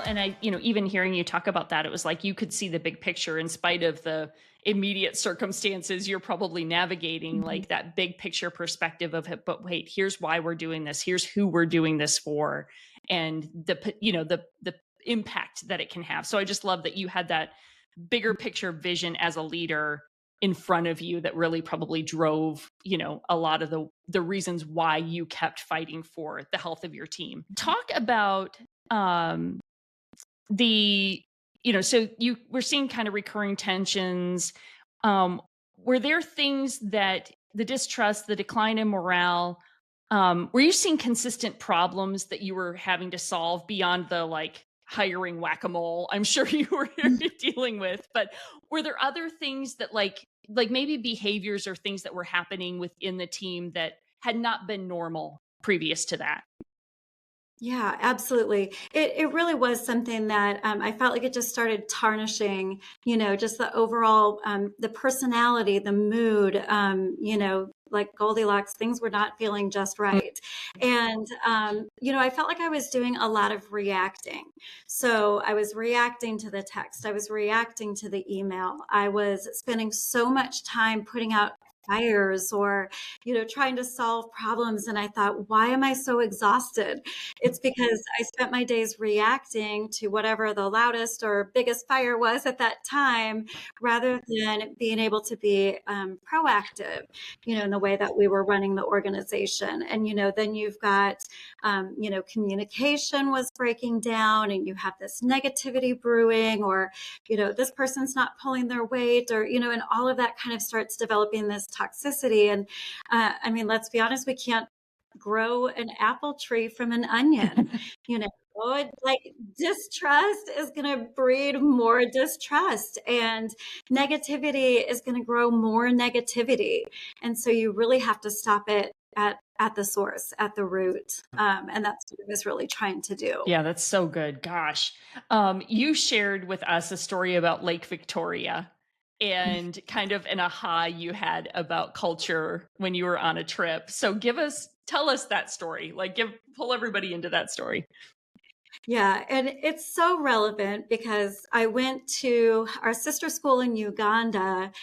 and even hearing you talk about that, it was like you could see the big picture in spite of the immediate circumstances you're probably navigating, Mhm. like that big picture perspective of it. But wait, here's why we're doing this. Here's who we're doing this for, and the impact that it can have. So I just love that you had that bigger picture vision as a leader in front of you that really probably drove, a lot of the reasons why you kept fighting for the health of your team. Talk about um the so you were seeing kind of recurring tensions. um were there things that the distrust, the decline in morale, were you seeing consistent problems that you were having to solve beyond the like hiring whack-a-mole I'm sure you were dealing with? But were there other things that like maybe behaviors or things that were happening within the team that had not been normal previous to that? Yeah, absolutely. It really was something that I felt like it just started tarnishing, just the overall the personality, the mood, like Goldilocks, things were not feeling just right. And I felt like I was doing a lot of reacting. So I was reacting to the text, I was reacting to the email, I was spending so much time putting out fires or trying to solve problems, and I thought, why am I so exhausted? It's because I spent my days reacting to whatever the loudest or biggest fire was at that time, rather than being able to be proactive, in the way that we were running the organization. And, then you've got, communication was breaking down, and you have this negativity brewing, or, this person's not pulling their weight, or, and all of that kind of starts developing this toxicity. And I mean, let's be honest, we can't grow an apple tree from an onion. You know, like distrust is going to breed more distrust, and negativity is going to grow more negativity. And so you really have to stop it at the source, at the root. And that's what I was really trying to do. Yeah, that's so good. Gosh. You shared with us a story about Lake Victoria and kind of an aha you had about culture when you were on a trip. So tell us that story. Like pull everybody into that story. Yeah, and it's so relevant because I went to our sister school in Uganda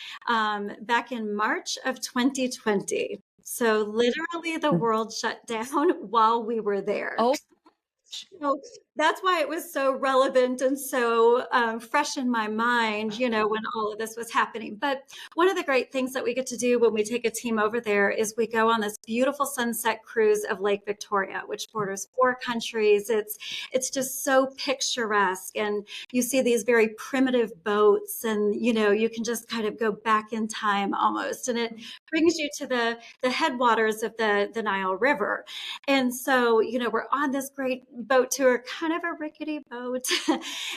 back in March of 2020. So literally the world shut down while we were there. Oh, So that's why it was so relevant and so fresh in my mind, when all of this was happening. But one of the great things that we get to do when we take a team over there is we go on this beautiful sunset cruise of Lake Victoria, which borders 4 countries. It's just so picturesque, and you see these very primitive boats, and you can just kind of go back in time almost, and it brings you to the headwaters of the Nile River. And so, we're on this great boat tour, kind of a rickety boat.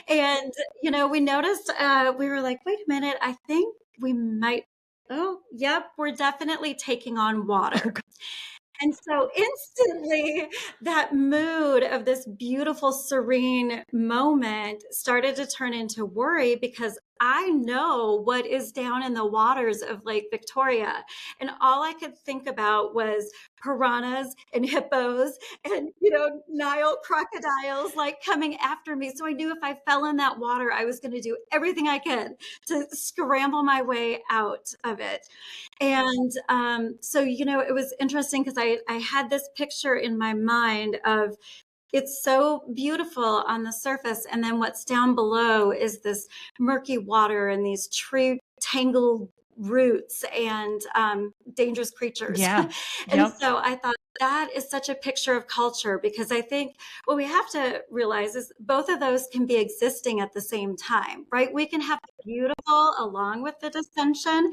And, we noticed, we were like, wait a minute, I think we might, oh, yep, we're definitely taking on oh, water. And so instantly, that mood of this beautiful, serene moment started to turn into worry, because I know what is down in the waters of Lake Victoria. And all I could think about was piranhas and hippos and, Nile crocodiles like coming after me. So I knew if I fell in that water, I was going to do everything I could to scramble my way out of it. And so, it was interesting because I had this picture in my mind of, it's so beautiful on the surface, and then what's down below is this murky water and these tree tangled roots and dangerous creatures. yeah. And Yep. so I thought that is such a picture of culture, because I think what we have to realize is both of those can be existing at the same time, right? We can have the beautiful along with the dissension.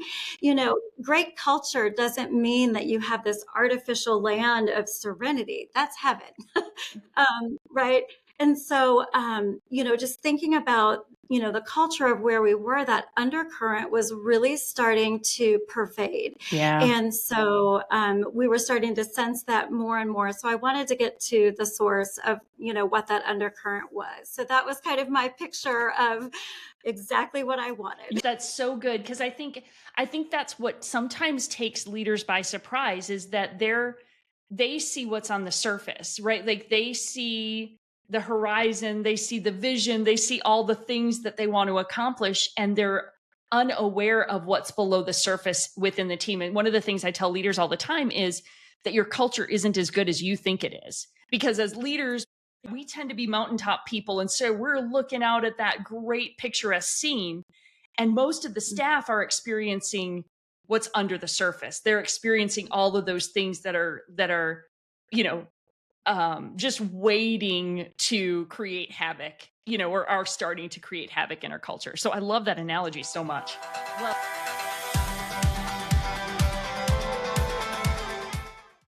Great culture doesn't mean that you have this artificial land of serenity. That's heaven. Right. And so, just thinking about, the culture of where we were, that undercurrent was really starting to pervade. Yeah. And so we were starting to sense that more and more. So I wanted to get to the source of, what that undercurrent was. So that was kind of my picture of exactly what I wanted. That's so good because I think that's what sometimes takes leaders by surprise is that they see what's on the surface, right? Like they see the horizon, they see the vision, they see all the things that they want to accomplish, and they're unaware of what's below the surface within the team. And one of the things I tell leaders all the time is that your culture isn't as good as you think it is. Because as leaders, we tend to be mountaintop people. And so we're looking out at that great picturesque scene. And most of the staff are experiencing what's under the surface. They're experiencing all of those things that are, you know, just waiting to create havoc, you know, or are starting to create havoc in our culture. So I love that analogy so much. Well,